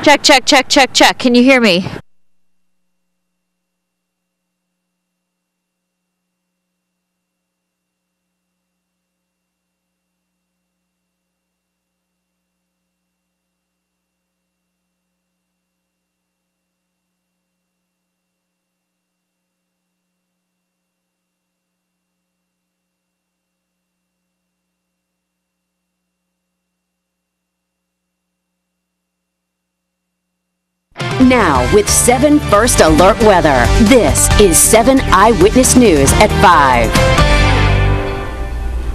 Check, check, check, check, check. Can you hear me? Now, with 7 First Alert weather, this is 7 Eyewitness News at 5.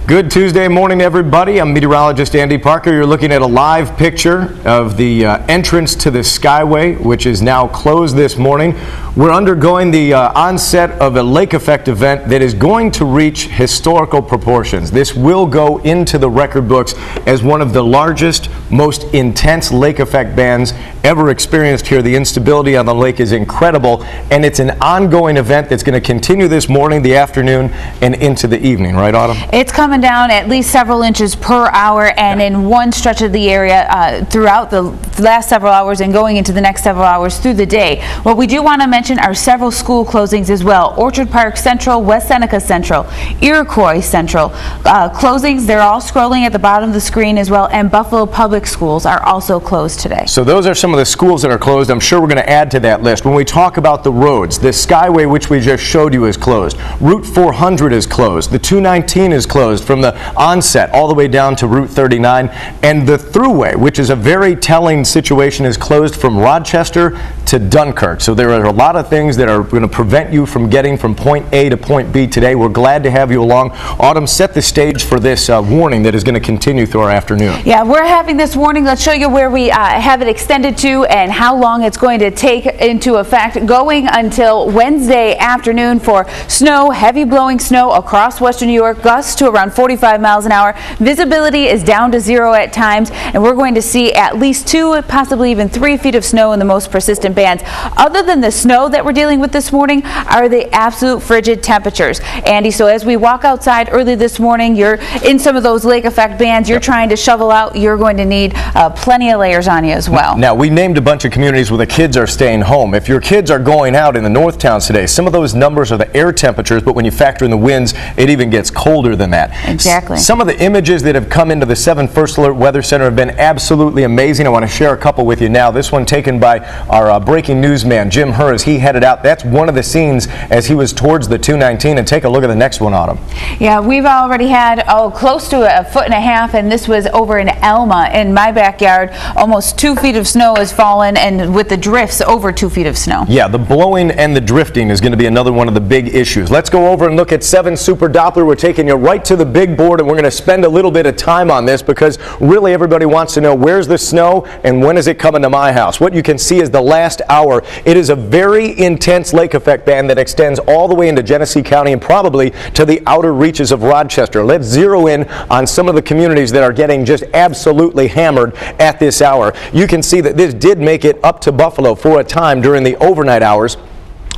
Good Tuesday morning, everybody. I'm meteorologist Andy Parker. You're looking at a live picture of the entrance to the Skyway, which is now closed this morning. We're undergoing the onset of a lake effect event that is going to reach historical proportions. This will go into the record books as one of the largest, most intense lake effect bands ever experienced here. The instability on the lake is incredible, and it's an ongoing event that's going to continue this morning, the afternoon, and into the evening. Right, Autumn? It's coming down at least several inches per hour, and in one stretch of the area throughout the last several hours and going into the next several hours through the day. What we do want to mention are several school closings as well. Orchard Park Central, West Seneca Central, Iroquois Central. Closings, they're all scrolling at the bottom of the screen as well, and Buffalo Public Schools are also closed today. So those are some of the schools that are closed. I'm sure we're going to add to that list. When we talk about the roads, the Skyway, which we just showed you, is closed. Route 400 is closed. The 219 is closed from the onset all the way down to Route 39. And the Thruway, which is a very telling situation, is closed from Rochester to Dunkirk. So there are a lot of things that are going to prevent you from getting from point A to point B today. We're glad to have you along. Autumn, set the stage for this warning that is going to continue through our afternoon. Yeah, we're having this warning. Let's show you where we have it extended to and how long it's going to take into effect, going until Wednesday afternoon for snow, heavy blowing snow across western New York, gusts to around 45 miles an hour. Visibility is down to 0 at times, and we're going to see at least 2, possibly even 3 feet of snow in the most persistent bands. Other than the snow that we're dealing with this morning are the absolute frigid temperatures. Andy, so as we walk outside early this morning, you're in some of those lake effect bands, you're trying to shovel out, you're going to need plenty of layers on you as well. Now, we named a bunch of communities where the kids are staying home. If your kids are going out in the north towns today, some of those numbers are the air temperatures, but when you factor in the winds, it even gets colder than that. Exactly. Some of the images that have come into the 7 First Alert Weather Center have been absolutely amazing. I want to share a couple with you now. This one taken by our breaking news man, Jim Herr, as he headed out. That's one of the scenes as he was towards the 219. And take a look at the next one, Autumn. Yeah, we've already had close to 1.5 feet, and this was over in Elma in my backyard. Almost 2 feet of snow has fallen, and with the drifts, over 2 feet of snow. Yeah, the blowing and the drifting is going to be another one of the big issues. Let's go over and look at 7 Super Doppler. We're taking you right to the big board, and we're going to spend a little bit of time on this because really everybody wants to know where's the snow and when is it coming to my house. What you can see is the last hour. It is a very intense lake effect band that extends all the way into Genesee County and probably to the outer reaches of Rochester. Let's zero in on some of the communities that are getting just absolutely hammered at this hour. You can see that this did make it up to Buffalo for a time during the overnight hours.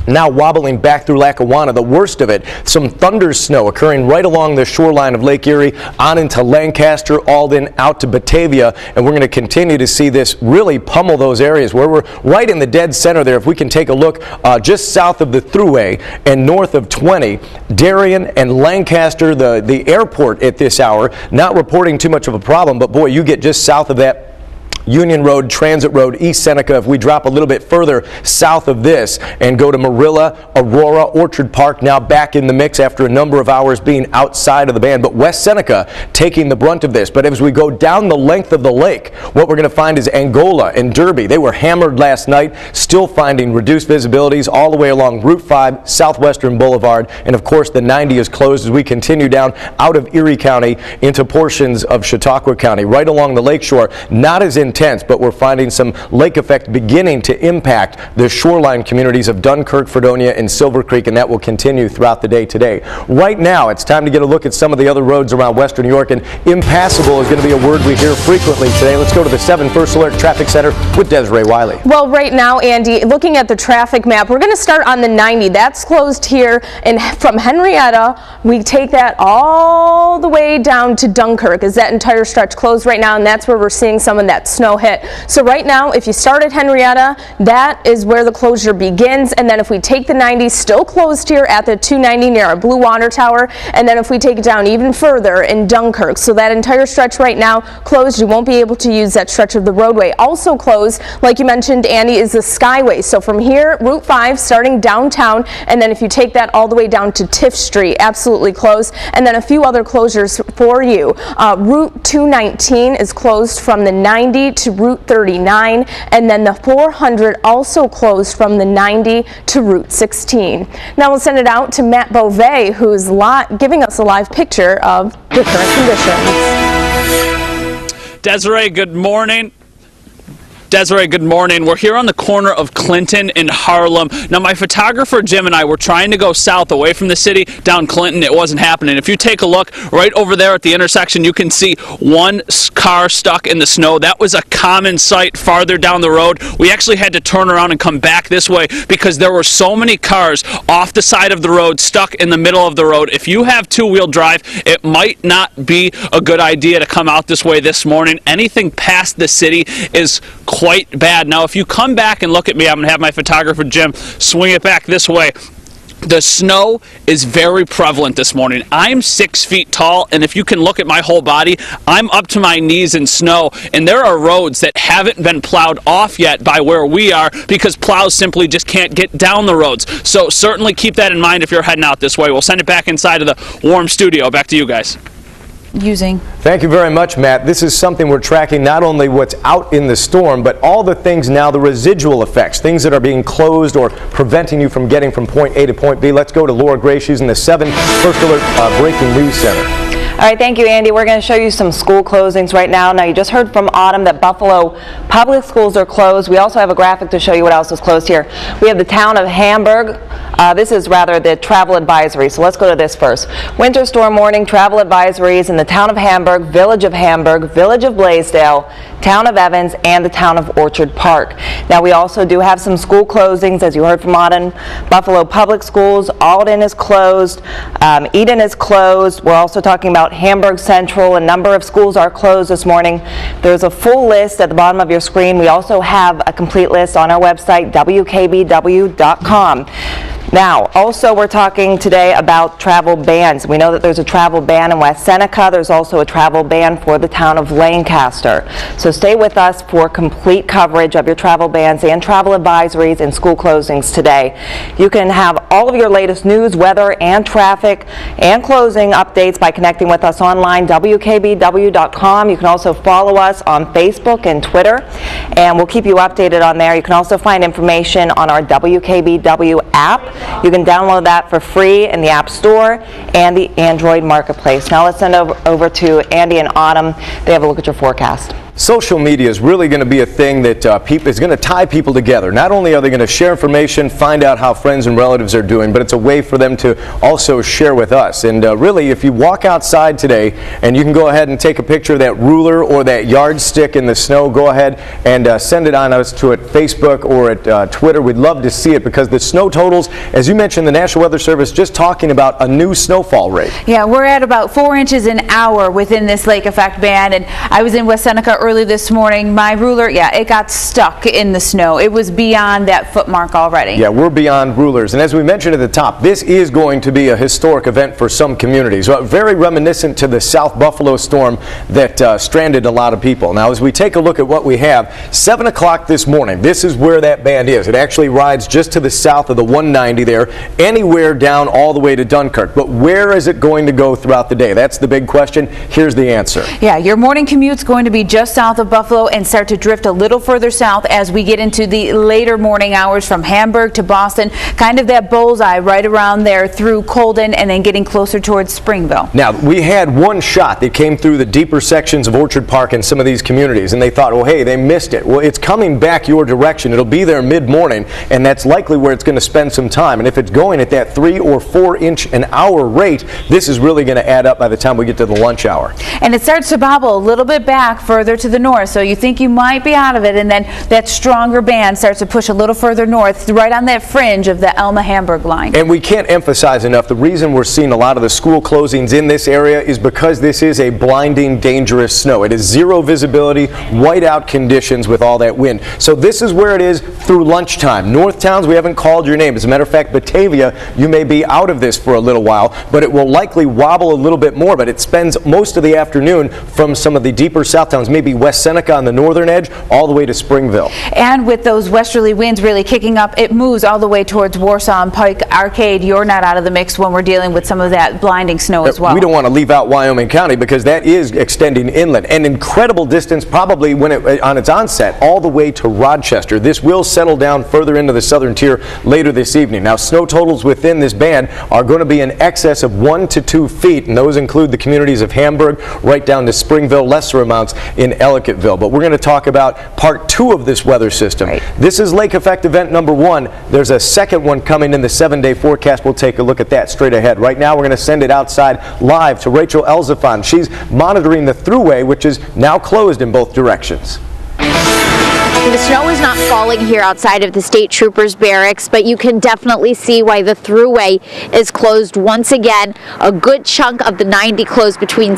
Now wobbling back through Lackawanna, the worst of it, some thunder snow occurring right along the shoreline of Lake Erie, on into Lancaster, Alden, out to Batavia, and we're going to continue to see this really pummel those areas where we're right in the dead center there. If we can take a look just south of the Thruway and north of 20, Darien and Lancaster, the airport at this hour, not reporting too much of a problem, but boy, you get just south of that, Union Road, Transit Road, East Seneca. If we drop a little bit further south of this and go to Marilla, Aurora, Orchard Park, now back in the mix after a number of hours being outside of the band. But West Seneca taking the brunt of this. But as we go down the length of the lake, what we're going to find is Angola and Derby. They were hammered last night, still finding reduced visibilities all the way along Route 5, Southwestern Boulevard. And of course, the 90 is closed as we continue down out of Erie County into portions of Chautauqua County, right along the lakeshore. Not as intense, but we're finding some lake effect beginning to impact the shoreline communities of Dunkirk, Fredonia, and Silver Creek, and that will continue throughout the day today. Right now, it's time to get a look at some of the other roads around western New York, and impassable is going to be a word we hear frequently today. Let's go to the 7 First Alert Traffic Center with Desiree Wiley. Well, right now, Andy, looking at the traffic map, we're going to start on the 90. That's closed here, and from Henrietta, we take that all the way down to Dunkirk. Is that entire stretch closed right now, and that's where we're seeing some of that snow snow hit. So right now, if you start at Henrietta, that is where the closure begins. And then if we take the 90, still closed here at the 290 near our Blue Water Tower. And then if we take it down even further in Dunkirk, so that entire stretch right now closed. You won't be able to use that stretch of the roadway. Also closed, like you mentioned, Andy, is the Skyway. So from here, Route 5 starting downtown, and then if you take that all the way down to Tiff Street, absolutely closed. And then a few other closures for you. Route 219 is closed from the 90 to Route 39, and then the 400 also closed from the 90 to Route 16. Now we'll send it out to Matt Beauvais, who's giving us a live picture of the current conditions. Desiree, good morning. Desiree, good morning. We're here on the corner of Clinton and Harlem. Now, my photographer Jim and I were trying to go south away from the city down Clinton. It wasn't happening. If you take a look right over there at the intersection, you can see one car stuck in the snow. That was a common sight farther down the road. We actually had to turn around and come back this way because there were so many cars off the side of the road, stuck in the middle of the road. If you have two-wheel drive, it might not be a good idea to come out this way this morning. Anything past the city is quite bad. Now, if you come back and look at me, I'm going to have my photographer Jim swing it back this way. The snow is very prevalent this morning. I'm 6 feet tall, and if you can look at my whole body, I'm up to my knees in snow, and there are roads that haven't been plowed off yet by where we are because plows simply just can't get down the roads. So certainly keep that in mind if you're heading out this way. We'll send it back inside of the warm studio. Back to you guys. Thank you very much, Matt. This is something we're tracking, not only what's out in the storm, but all the things now, the residual effects, things that are being closed or preventing you from getting from point A to point B. Let's go to Laura Gray. She's in the 7 First Alert Breaking News Center. All right, thank you, Andy. We're going to show you some school closings right now. Now, you just heard from Autumn that Buffalo public schools are closed. We also have a graphic to show you what else is closed here. We have the town of Hamburg. This is rather the travel advisory. So let's go to this first. Winter storm warning, travel advisories in the town of Hamburg, village of Blaisdell, town of Evans, and the town of Orchard Park. Now, we also do have some school closings, as you heard from Autumn. Buffalo public schools, Alden is closed, Eden is closed. We're also talking about Hamburg Central. A number of schools are closed this morning. There's a full list at the bottom of your screen. We also have a complete list on our website, wkbw.com. Now, also we're talking today about travel bans. We know that there's a travel ban in West Seneca. There's also a travel ban for the town of Lancaster. So stay with us for complete coverage of your travel bans and travel advisories and school closings today. You can have all of your latest news, weather, and traffic and closing updates by connecting with us online, wkbw.com. You can also follow us on Facebook and Twitter, and we'll keep you updated on there. You can also find information on our WKBW app. You can download that for free in the App Store and the Android Marketplace. Now let's send over to Andy and Autumn. They have a look at your forecast. Social media is really going to be a thing that is going to tie people together. Not only are they going to share information, find out how friends and relatives are doing, but it's a way for them to also share with us. And really, if you walk outside today and you can go ahead and take a picture of that ruler or that yardstick in the snow, go ahead and send it on us to Facebook or at Twitter. We'd love to see it because the snow totals, as you mentioned, the National Weather Service just talking about a new snowfall rate. Yeah, we're at about 4 inches an hour within this lake effect band, and I was in West Seneca early this morning. My ruler, yeah, it got stuck in the snow. It was beyond that foot mark already. Yeah, we're beyond rulers. And as we mentioned at the top, this is going to be a historic event for some communities. Very reminiscent to the South Buffalo storm that stranded a lot of people. Now, as we take a look at what we have, 7 o'clock this morning, this is where that band is. It actually rides just to the south of the 190 there, anywhere down all the way to Dunkirk. But where is it going to go throughout the day? That's the big question. Here's the answer. Yeah, your morning commute's going to be just south of Buffalo and start to drift a little further south as we get into the later morning hours from Hamburg to Boston, kind of that bullseye right around there through Colden and then getting closer towards Springville. Now, we had one shot that came through the deeper sections of Orchard Park and some of these communities, and they thought, well, hey, they missed it. Well, it's coming back your direction. It'll be there mid-morning, and that's likely where it's going to spend some time. And if it's going at that 3 or 4 inch an hour rate, this is really going to add up by the time we get to the lunch hour. And it starts to bobble a little bit back further to the north. So you think you might be out of it, and then that stronger band starts to push a little further north, right on that fringe of the Hamburg line. And we can't emphasize enough, the reason we're seeing a lot of the school closings in this area is because this is a blinding, dangerous snow. It is zero visibility, whiteout conditions with all that wind. So this is where it is through lunchtime. North towns, we haven't called your name. As a matter of fact, Batavia, you may be out of this for a little while, but it will likely wobble a little bit more, but it spends most of the afternoon from some of the deeper south towns, maybe West Seneca on the northern edge, all the way to Springville. And with those westerly winds really kicking up, it moves all the way towards Warsaw and Pike Arcade. You're not out of the mix when we're dealing with some of that blinding snow as well. We don't want to leave out Wyoming County because that is extending inland. An incredible distance probably when on its onset all the way to Rochester. This will settle down further into the southern tier later this evening. Now, snow totals within this band are going to be in excess of 1 to 2 feet, and those include the communities of Hamburg right down to Springville, lesser amounts in Ellicottville. But we're going to talk about part 2 of this weather system. Right. This is lake effect event number 1. There's a second one coming in the 7-day forecast. We'll take a look at that straight ahead. Right now, we're going to send it outside live to Rachel Elzafan. She's monitoring the Thruway, which is now closed in both directions. The snow is not falling here outside of the State Troopers Barracks, but you can definitely see why the Thruway is closed once again. A good chunk of the 90 closed between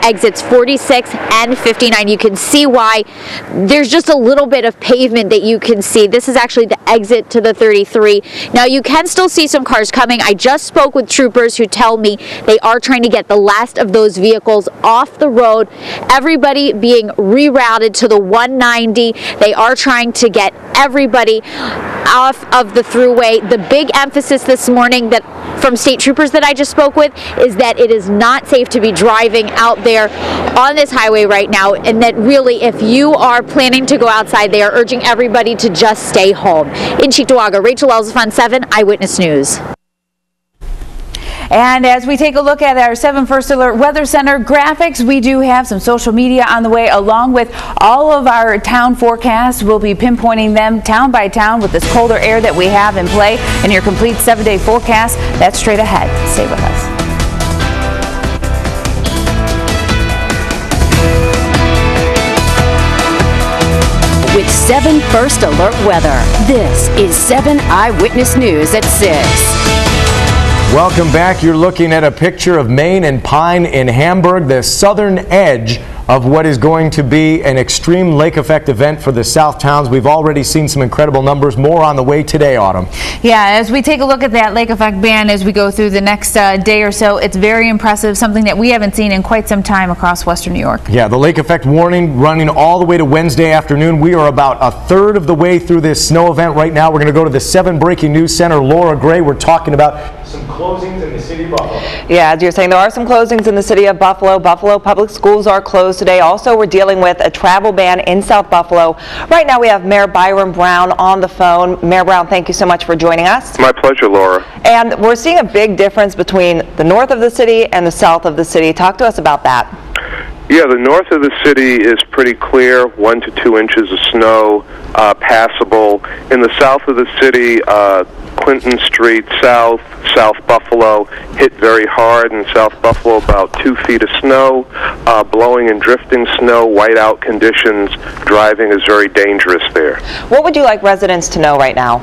exits 46 and 59. You can see why. There's just a little bit of pavement that you can see. This is actually the exit to the 33. Now you can still see some cars coming. I just spoke with troopers who tell me they are trying to get the last of those vehicles off the road. Everybody being rerouted to the 190. They are trying to get everybody off of the Thruway. The big emphasis this morning that from state troopers that I just spoke with is that it is not safe to be driving out there on this highway right now, and that really if you are planning to go outside, they are urging everybody to just stay home. In Cheektowaga, Rachel Elzafan, 7 Eyewitness News. And as we take a look at our 7 First Alert Weather Center graphics, we do have some social media on the way along with all of our town forecasts. We'll be pinpointing them town by town with this colder air that we have in play, and your complete 7-day forecast. That's straight ahead. Stay with us. With 7 First Alert Weather, this is 7 Eyewitness News at 6. Welcome back. You're looking at a picture of Main and Pine in Hamburg, the southern edge of what is going to be an extreme lake effect event for the south towns. We've already seen some incredible numbers. More on the way today, Autumn. Yeah, as we take a look at that lake effect band as we go through the next day or so, it's very impressive, something that we haven't seen in quite some time across western New York. Yeah, the lake effect warning running all the way to Wednesday afternoon. We are about a third of the way through this snow event right now. We're going to go to the 7 Breaking News Center. Laura Gray, we're talking about some closings in the city of Buffalo. Yeah, as you're saying, there are some closings in the city of Buffalo. Buffalo public schools are closed today. Also, we're dealing with a travel ban in South Buffalo. Right now, we have Mayor Byron Brown on the phone. Mayor Brown, thank you so much for joining us. My pleasure, Laura. And we're seeing a big difference between the north of the city and the south of the city. Talk to us about that. Yeah, the north of the city is pretty clear, 1 to 2 inches of snow, passable. In the south of the city, Clinton Street South, South Buffalo, hit very hard. In South Buffalo, about 2 feet of snow, blowing and drifting snow, whiteout conditions. Driving is very dangerous there. What would you like residents to know right now?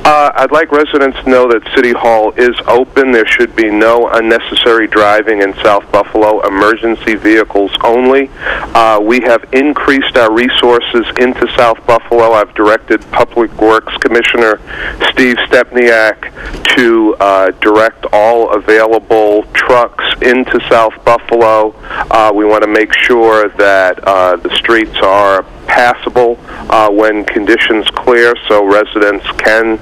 I'd like residents to know that City Hall is open. There should be no unnecessary driving in South Buffalo, emergency vehicles only. We have increased our resources into South Buffalo. I've directed Public Works Commissioner Steve Stepniak to direct all available trucks into South Buffalo. We want to make sure that the streets are passable when conditions clear, so residents can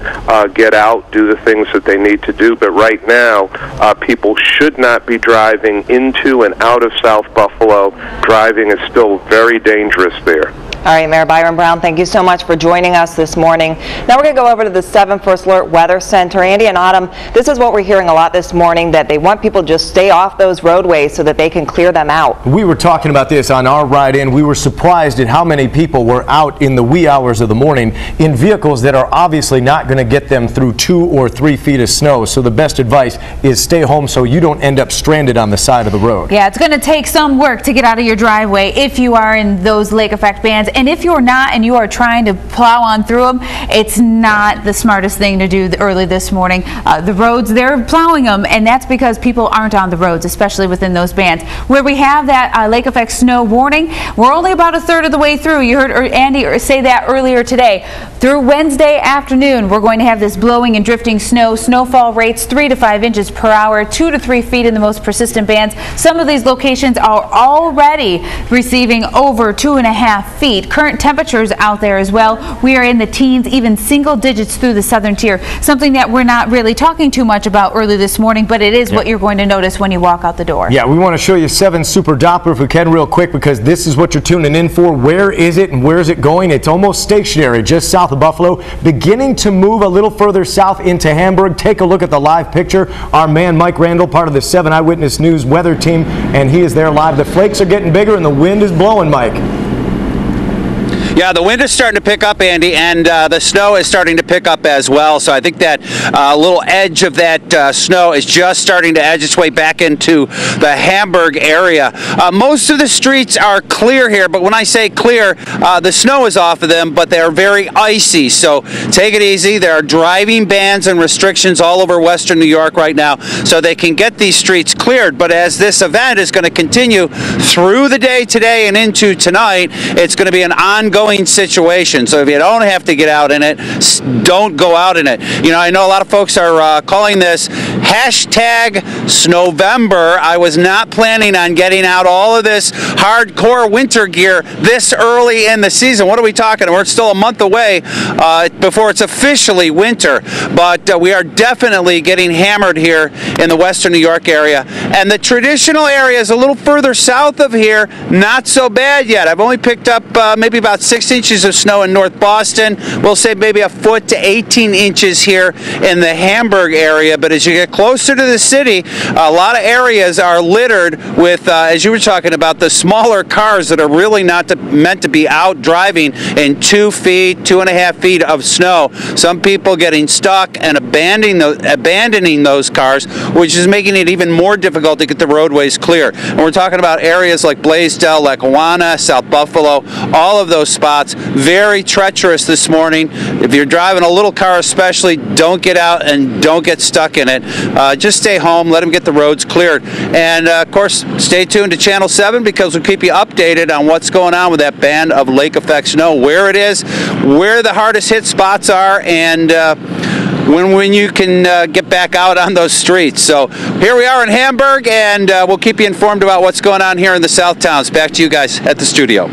get out, do the things that they need to do. But right now, people should not be driving into and out of South Buffalo. Driving is still very dangerous there. All right, Mayor Byron Brown, thank you so much for joining us this morning. Now we're going to go over to the 7 First Alert Weather Center. Andy and Autumn, this is what we're hearing a lot this morning, that they want people to just stay off those roadways so that they can clear them out. We were talking about this on our ride in. We were surprised at how many people were out in the wee hours of the morning in vehicles that are obviously not going to get them through 2 or 3 feet of snow. So the best advice is stay home so you don't end up stranded on the side of the road. Yeah, it's going to take some work to get out of your driveway if you are in those lake effect bands. And if you're not and you are trying to plow on through them, it's not the smartest thing to do early this morning. The roads, they're plowing them, and that's because people aren't on the roads, especially within those bands. Where we have that lake effect snow warning, we're only about a third of the way through. You heard Andy say that earlier today. Through Wednesday afternoon, we're going to have this blowing and drifting snow. Snowfall rates 3 to 5 inches per hour, 2 to 3 feet in the most persistent bands. Some of these locations are already receiving over 2.5 feet. Current temperatures out there as well. We are in the teens, even single digits through the southern tier. Something that we're not really talking too much about early this morning, but it is what you're going to notice when you walk out the door. Yeah, we want to show you 7 Super Doppler if we can real quick, because this is what you're tuning in for. Where is it and where is it going? It's almost stationary just south of Buffalo, beginning to move a little further south into Hamburg. Take a look at the live picture. Our man Mike Randall, part of the 7 Eyewitness News weather team, and he is there live. The flakes are getting bigger and the wind is blowing, Mike. Yeah, the wind is starting to pick up, Andy, and the snow is starting to pick up as well. So I think that little edge of that snow is just starting to edge its way back into the Hamburg area. Most of the streets are clear here, but when I say clear, the snow is off of them, but they're very icy. So take it easy. There are driving bans and restrictions all over Western New York right now, so they can get these streets cleared. But as this event is going to continue through the day today and into tonight, it's going to be an ongoing situation. So if you don't have to get out in it, don't go out in it. You know, I know a lot of folks are calling this hashtag Snowvember. I was not planning on getting out all of this hardcore winter gear this early in the season. What are we talking? We're still a month away before it's officially winter, but we are definitely getting hammered here in the Western New York area. And the traditional areas a little further south of here, not so bad yet. I've only picked up maybe about 6 inches of snow in North Boston. We'll say maybe a foot to 18 inches here in the Hamburg area. But as you get closer to the city, a lot of areas are littered with, as you were talking about, the smaller cars that are really not meant to be out driving in 2 feet, 2.5 feet of snow. Some people getting stuck and abandoning those cars, which is making it even more difficult to get the roadways clear. And we're talking about areas like Blaisdell, Lackawanna, South Buffalo, all of those spots. Very treacherous this morning. If you're driving a little car especially, don't get out and don't get stuck in it. Just stay home, let them get the roads cleared. And of course, stay tuned to Channel 7 because we'll keep you updated on what's going on with that band of lake effect snow, where it is, where the hardest hit spots are, and when you can get back out on those streets. So here we are in Hamburg, and we'll keep you informed about what's going on here in the Southtowns. Back to you guys at the studio.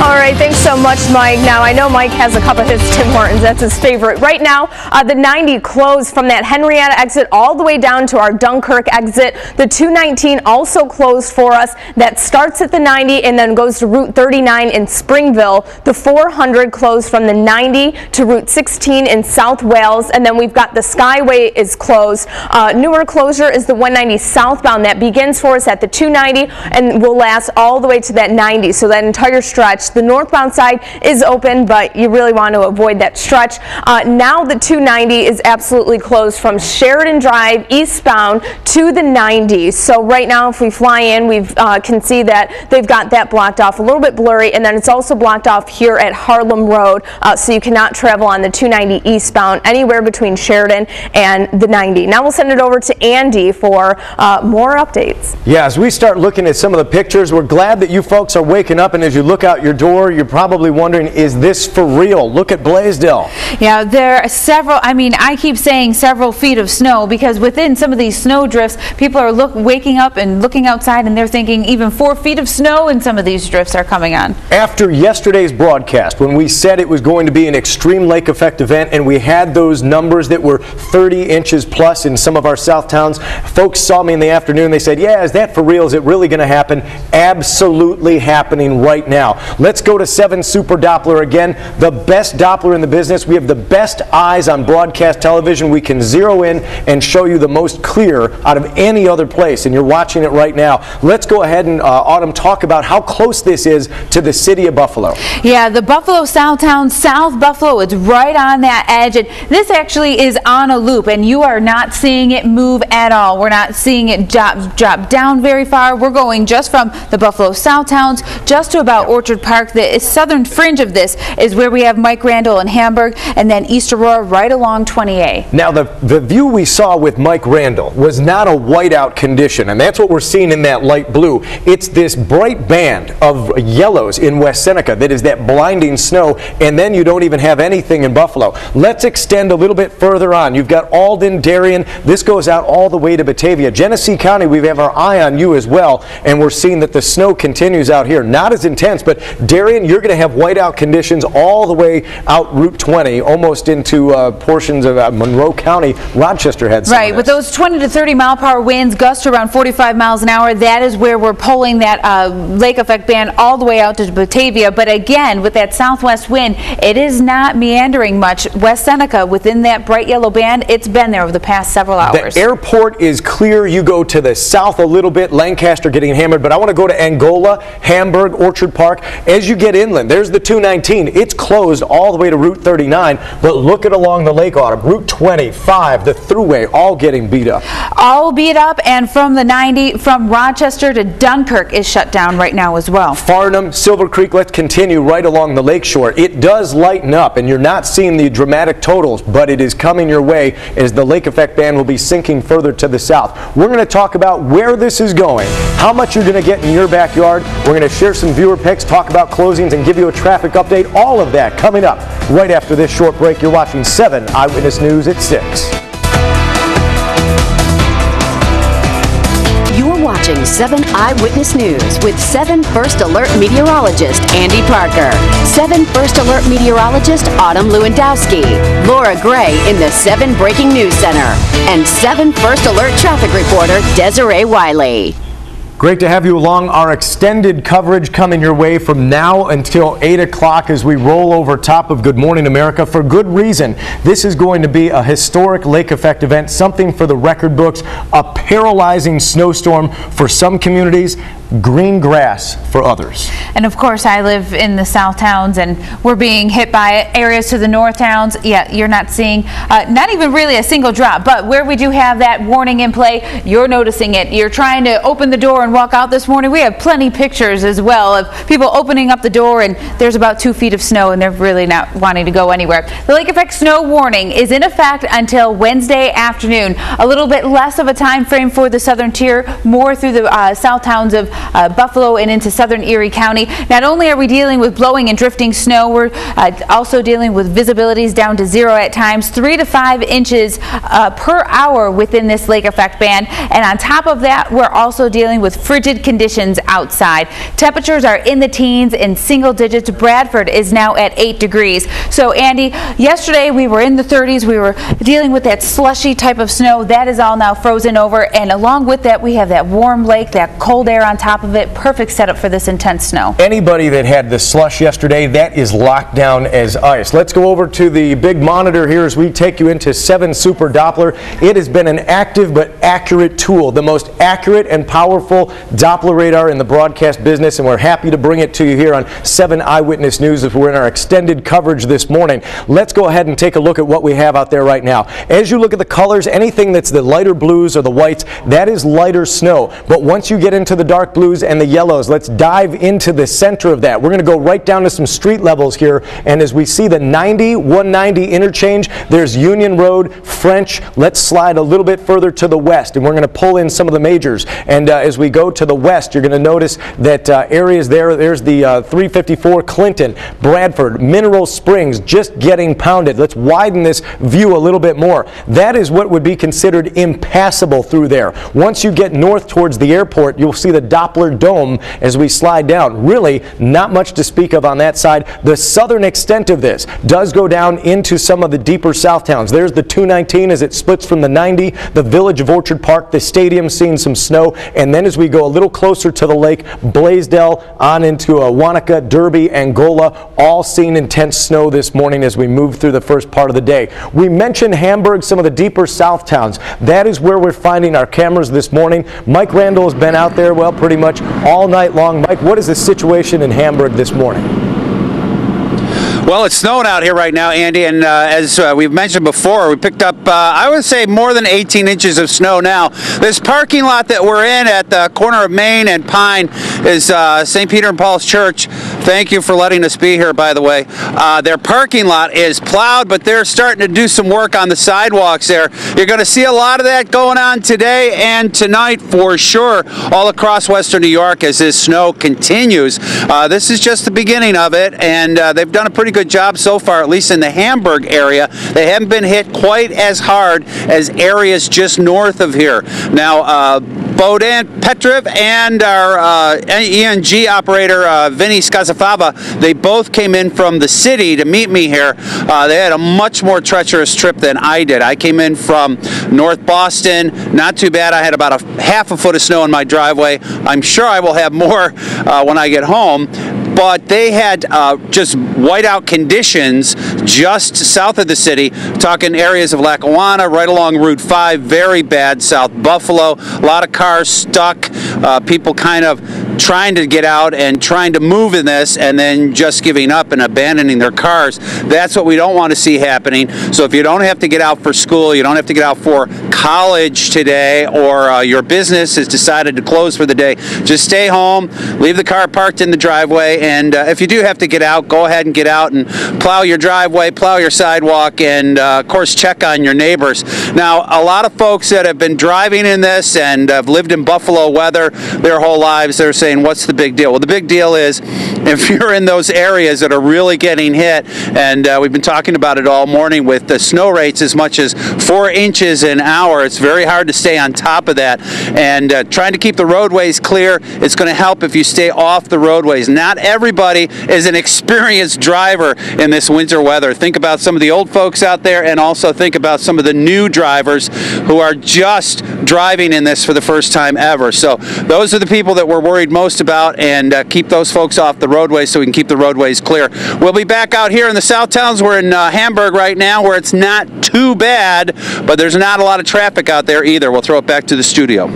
All right, thanks so much, Mike. Now, I know Mike has a couple of his Tim Hortons. That's his favorite. Right now, the 90 closed from that Henrietta exit all the way down to our Dunkirk exit. The 219 also closed for us. That starts at the 90 and then goes to Route 39 in Springville. The 400 closed from the 90 to Route 16 in South Wales. And then we've got the Skyway is closed. Newer closure is the 190 southbound. That begins for us at the 290 and will last all the way to that 90. So that entire stretch. The northbound side is open, but you really want to avoid that stretch. Now the 290 is absolutely closed from Sheridan Drive eastbound to the 90. So right now, if we fly in, we can see that they've got that blocked off, a little bit blurry, and then it's also blocked off here at Harlem Road, so you cannot travel on the 290 eastbound anywhere between Sheridan and the 90. Now we'll send it over to Andy for more updates. Yeah, as we start looking at some of the pictures, we're glad that you folks are waking up, and as you look out your door, you're probably wondering, is this for real? Look at Blaisdell. Yeah, there are several, I mean, I keep saying several feet of snow because within some of these snow drifts, people are waking up and looking outside and they're thinking even 4 feet of snow in some of these drifts are coming on. After yesterday's broadcast, when we said it was going to be an extreme lake effect event and we had those numbers that were 30 inches plus in some of our south towns, folks saw me in the afternoon, they said, yeah, is that for real? Is it really going to happen? Absolutely happening right now. Let's go to 7 Super Doppler again, the best Doppler in the business. We have the best eyes on broadcast television. We can zero in and show you the most clear out of any other place, and you're watching it right now. Let's go ahead and, Autumn, talk about how close this is to the city of Buffalo. Yeah, the Buffalo Southtowns, South Buffalo, it's right on that edge, and this actually is on a loop, and you are not seeing it move at all. We're not seeing it drop down very far. We're going just from the Buffalo Southtowns just to about Orchard Park. The southern fringe of this is where we have Mike Randall and Hamburg, and then East Aurora right along 20A. Now, the view we saw with Mike Randall was not a whiteout condition, and that's what we're seeing in that light blue. It's this bright band of yellows in West Seneca that is that blinding snow, and then you don't even have anything in Buffalo. Let's extend a little bit further on. You've got Alden, Darien. This goes out all the way to Batavia. Genesee County, we have our eye on you as well, and we're seeing that the snow continues out here. Not as intense, but Darien, you're going to have whiteout conditions all the way out Route 20, almost into portions of Monroe County. Rochester had some. Right, with those 20 to 30 mile per hour winds, gusts around 45 miles an hour, that is where we're pulling that lake effect band all the way out to Batavia. But again, with that southwest wind, it is not meandering much. West Seneca, within that bright yellow band, it's been there over the past several hours. The airport is clear. You go to the south a little bit, Lancaster getting hammered, but I want to go to Angola, Hamburg, Orchard Park. As you get inland, there's the 219. It's closed all the way to Route 39, but look at along the lake, Autumn. Route 25, the Thruway, all getting beat up. All beat up, and from the 90, from Rochester to Dunkirk is shut down right now as well. Farnham, Silver Creek, let's continue right along the lakeshore. It does lighten up, and you're not seeing the dramatic totals, but it is coming your way as the lake effect band will be sinking further to the south. We're going to talk about where this is going, how much you're going to get in your backyard. We're going to share some viewer picks, talk about closings, and give you a traffic update. All of that coming up right after this short break. You're watching 7 Eyewitness News at 6. You're watching 7 Eyewitness News with 7 First Alert meteorologist Andy Parker, 7 First Alert meteorologist Autumn Lewandowski, Laura Gray in the 7 Breaking News Center, and 7 First Alert traffic reporter Desiree Wiley. Great to have you along. Our extended coverage coming your way from now until 8 o'clock as we roll over top of Good Morning America for good reason. This is going to be a historic lake effect event, something for the record books, a paralyzing snowstorm for some communities, green grass for others. And of course, I live in the South Towns, and we're being hit by areas to the North Towns. Yeah, you're not seeing not even really a single drop, but where we do have that warning in play, you're noticing it. You're trying to open the door and walk out this morning. We have plenty pictures as well of people opening up the door, and there's about 2 feet of snow, and they're really not wanting to go anywhere. The lake effect snow warning is in effect until Wednesday afternoon. A little bit less of a time frame for the southern tier, more through the South Towns of Buffalo and into southern Erie County. Not only are we dealing with blowing and drifting snow, we're also dealing with visibilities down to 0 at times, 3 to 5 inches per hour within this lake effect band. And on top of that, we're also dealing with frigid conditions outside. Temperatures are in the teens in single digits. Bradford is now at 8 degrees. So Andy, yesterday we were in the 30s. We were dealing with that slushy type of snow. That is all now frozen over. And along with that, we have that warm lake, that cold air on top of it. Perfect setup for this intense snow. Anybody that had the slush yesterday, that is locked down as ice. Let's go over to the big monitor here as we take you into 7 Super Doppler. It has been an active but accurate tool, the most accurate and powerful Doppler radar in the broadcast business, and we're happy to bring it to you here on 7 Eyewitness News as we're in our extended coverage this morning. Let's go ahead and take a look at what we have out there right now. As you look at the colors, anything that's the lighter blues or the whites, that is lighter snow. But once you get into the dark blues and the yellows, let's dive into the center of that. We're going to go right down to some street levels here, and as we see the 190 interchange, there's Union Road, French. Let's slide a little bit further to the west, and we're going to pull in some of the majors. And as we go to the west, you're going to notice that areas there's the 354 Clinton, Bradford, Mineral Springs, just getting pounded. Let's widen this view a little bit more. That is what would be considered impassable through there. Once you get north towards the airport, you'll see the Doppler Doppler dome as we slide down. Really not much to speak of on that side. The southern extent of this does go down into some of the deeper south towns. There's the 219 as it splits from the 90, the village of Orchard Park, the stadium seeing some snow, and then as we go a little closer to the lake, Blaisdell on into Wanaka, Derby, Angola, all seeing intense snow this morning as we move through the first part of the day. We mentioned Hamburg, some of the deeper south towns. That is where we're finding our cameras this morning. Mike Randall has been out there, well, pretty much all night long. Mike, what is the situation in Hamburg this morning? Well, it's snowing out here right now, Andy, and as we've mentioned before, we picked up, I would say, more than 18 inches of snow now. This parking lot that we're in at the corner of Main and Pine is St. Peter and Paul's Church. Thank you for letting us be here, by the way. Their parking lot is plowed, but they're starting to do some work on the sidewalks there. You're going to see a lot of that going on today and tonight for sure, all across western New York as this snow continues. This is just the beginning of it, and they've done a pretty good job so far, at least in the Hamburg area. They haven't been hit quite as hard as areas just north of here. Now, Bodan Petrov and our ENG operator, Vinny Skazafava, they both came in from the city to meet me here. They had a much more treacherous trip than I did. I came in from North Boston, not too bad. I had about half a foot of snow in my driveway. I'm sure I will have more when I get home. But they had just whiteout conditions just south of the city, talking areas of Lackawanna, right along Route 5, very bad, South Buffalo, a lot of cars stuck, people kind of trying to get out and trying to move in this and then just giving up and abandoning their cars. That's what we don't want to see happening. So if you don't have to get out for school, you don't have to get out for college today, or your business has decided to close for the day, just stay home, leave the car parked in the driveway, and if you do have to get out, go ahead and get out and plow your driveway, plow your sidewalk, and of course check on your neighbors. Now, a lot of folks that have been driving in this and have lived in Buffalo weather their whole lives, they're saying, what's the big deal? Well, the big deal is if you're in those areas that are really getting hit, and we've been talking about it all morning with the snow rates as much as 4 inches an hour, it's very hard to stay on top of that. And trying to keep the roadways clear, it's going to help if you stay off the roadways. Not everybody is an experienced driver in this winter weather. Think about some of the old folks out there, and also think about some of the new drivers who are just driving in this for the first time ever. So those are the people that we're worried most about, and keep those folks off the roadways so we can keep the roadways clear. We'll be back out here in the south towns. We're in Hamburg right now, where it's not too bad, but there's not a lot of traffic out there either. We'll throw it back to the studio.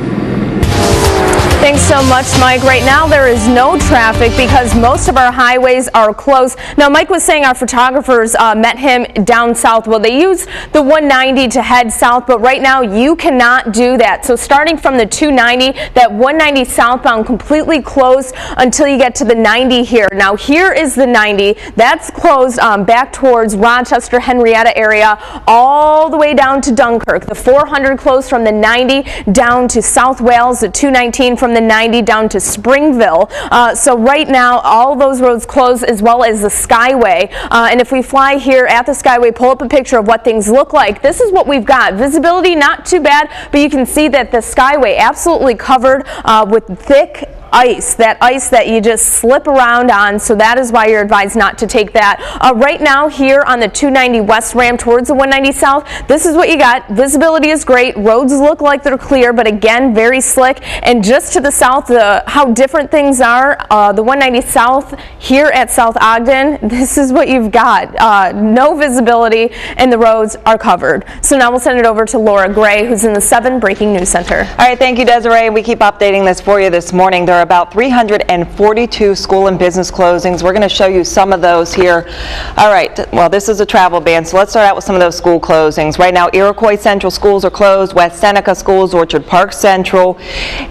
Thanks so much, Mike. Right now there is no traffic because most of our highways are closed. Now, Mike was saying our photographers met him down south. Well, they use the 190 to head south, but right now you cannot do that. So starting from the 290, that 190 southbound completely closed until you get to the 90 here. Now, here is the 90. That's closed back towards Rochester, Henrietta area, all the way down to Dunkirk. The 400 closed from the 90 down to South Wales, the 219 from the 90 down to Springville. So right now all those roads closed, as well as the Skyway. And if we fly here at the Skyway, pull up a picture of what things look like. This is what we've got. Visibility not too bad, but you can see that the Skyway absolutely covered with thick ice, that ice that you just slip around on, so that is why you're advised not to take that. Right now here on the 290 west ramp towards the 190 south, this is what you got. Visibility is great, roads look like they're clear, but again very slick. And just to the south, how different things are, the 190 south here at South Ogden, this is what you've got. No visibility and the roads are covered. So now we'll send it over to Laura Gray, who's in the 7 Breaking News Center. All right, thank you, Desiree. We keep updating this for you this morning. There are about 342 school and business closings. We're going to show you some of those here. All right, well, this is a travel ban, so let's start out with some of those school closings. Right now, Iroquois Central schools are closed, West Seneca schools, Orchard Park Central,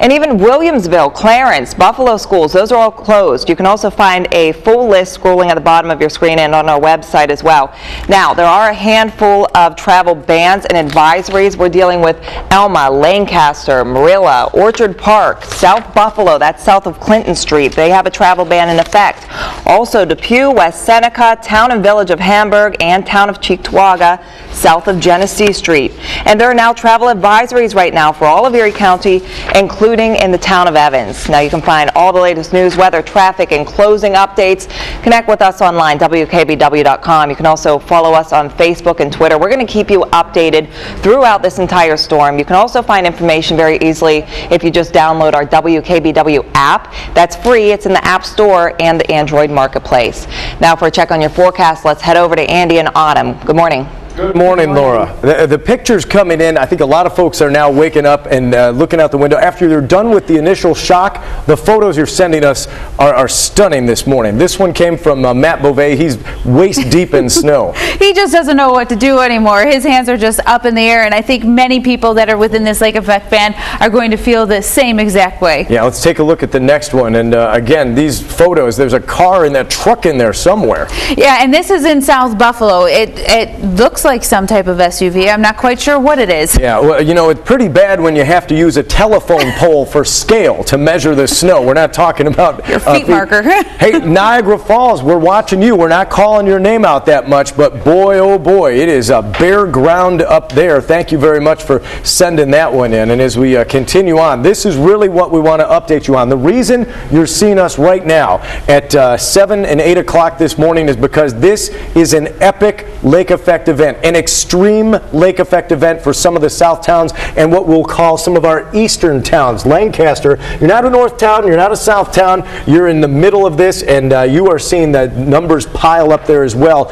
and even Williamsville, Clarence, Buffalo schools, those are all closed. You can also find a full list scrolling at the bottom of your screen and on our website as well. Now, there are a handful of travel bans and advisories. We're dealing with Elma, Lancaster, Marilla, Orchard Park, South Buffalo, that's that's south of Clinton Street. They have a travel ban in effect. Also, Depew, West Seneca, Town and Village of Hamburg, and Town of Cheektowaga, south of Genesee Street. And there are now travel advisories right now for all of Erie County, including in the town of Evans. Now you can find all the latest news, weather, traffic, and closing updates. Connect with us online, WKBW.com. You can also follow us on Facebook and Twitter. We're going to keep you updated throughout this entire storm. You can also find information very easily if you just download our WKBW app. That's free. It's in the App Store and the Android Marketplace. Now for a check on your forecast, let's head over to Andy and Autumn. Good morning. Good morning, Laura. The pictures coming in, I think a lot of folks are now waking up and looking out the window. After they're done with the initial shock, the photos you're sending us are stunning this morning. This one came from Matt Beauvais. He's waist deep in snow. He just doesn't know what to do anymore. His hands are just up in the air, and I think many people that are within this lake effect band are going to feel the same exact way. Yeah, let's take a look at the next one. And again, these photos, there's a car and that truck in there somewhere. Yeah, and this is in South Buffalo. It looks like some type of SUV. I'm not quite sure what it is. Yeah, well, you know, it's pretty bad when you have to use a telephone pole for scale to measure the snow. We're not talking about your feet marker. Hey, Niagara Falls, we're watching you. We're not calling your name out that much, but boy, oh boy, it is a bare ground up there. Thank you very much for sending that one in. And as we continue on, this is really what we want to update you on. The reason you're seeing us right now at 7 and 8 o'clock this morning is because this is an epic lake effect event, an extreme lake effect event for some of the south towns and what we'll call some of our eastern towns. Lancaster, you're not a north town, you're not a south town, you're in the middle of this, and you are seeing the numbers pile up there as well.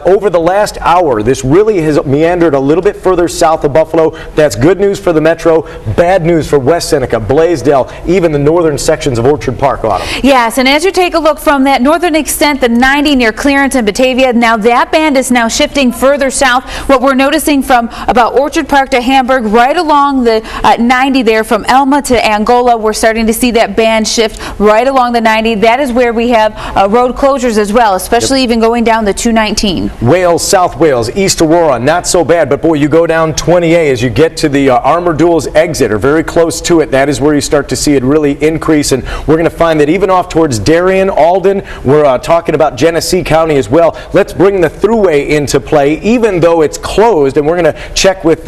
Over the last hour, this really has meandered a little bit further south of Buffalo. That's good news for the metro, bad news for West Seneca, Blaisdell, even the northern sections of Orchard Park, Autumn. Yes, and as you take a look from that northern extent, the 90 near Clarence and Batavia, now that band is now shifting further south. What we're noticing from about Orchard Park to Hamburg, right along the 90 there from Elma to Angola, we're starting to see that band shift right along the 90. That is where we have road closures as well, especially even going down the 219. Wales, South Wales, East Aurora, not so bad, but boy, you go down 20A as you get to the Armour Duels exit, or very close to it. That is where you start to see it really increase, and we're going to find that even off towards Darien, Alden, we're talking about Genesee County as well. Let's bring the Thruway into play, even though it's closed, and we're going to check with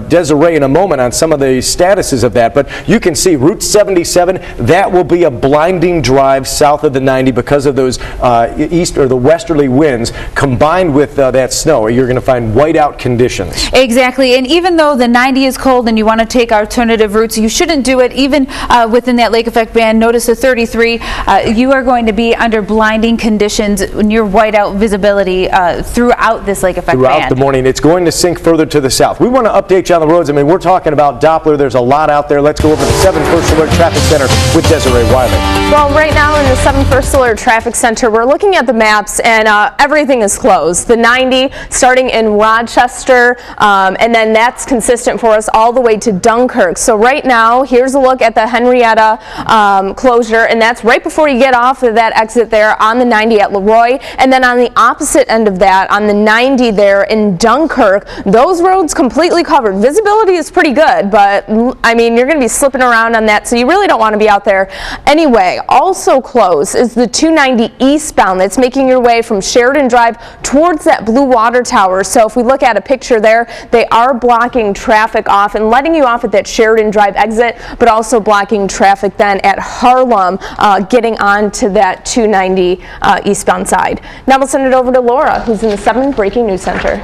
Desiree in a moment on some of the statuses of that. But you can see Route 77, that will be a blinding drive south of the 90 because of those east or the westerly winds combined with that snow. You're going to find whiteout conditions. Exactly, and even though the 90 is cold and you want to take alternative routes, you shouldn't do it even within that lake effect band. Notice the 33, you are going to be under blinding conditions near whiteout visibility throughout this lake effect band. Throughout the morning. It's going to sink further to the south. We want to update you on the roads. I mean, we're talking about Doppler. There's a lot out there. Let's go over to the 7 First Alert Traffic Center with Desiree Wiley. Well, right now in the 7 First Alert Traffic Center, we're looking at the maps, and everything is closed. The 90 starting in Rochester, and then that's consistent for us all the way to Dunkirk. So right now, here's a look at the Henrietta closure, and that's right before you get off of that exit there on the 90 at Leroy, and then on the opposite end of that, on the 90 there in Dunkirk, those roads completely covered. Visibility is pretty good, but I mean, you're going to be slipping around on that, so you really don't want to be out there. Anyway, also closed is the 290 eastbound that's making your way from Sheridan Drive towards that Blue Water Tower. So if we look at a picture there, they are blocking traffic off and letting you off at that Sheridan Drive exit, but also blocking traffic then at Harlem, getting onto that 290 eastbound side. Now we'll send it over to Laura, who's in the 7 Breaking News Center.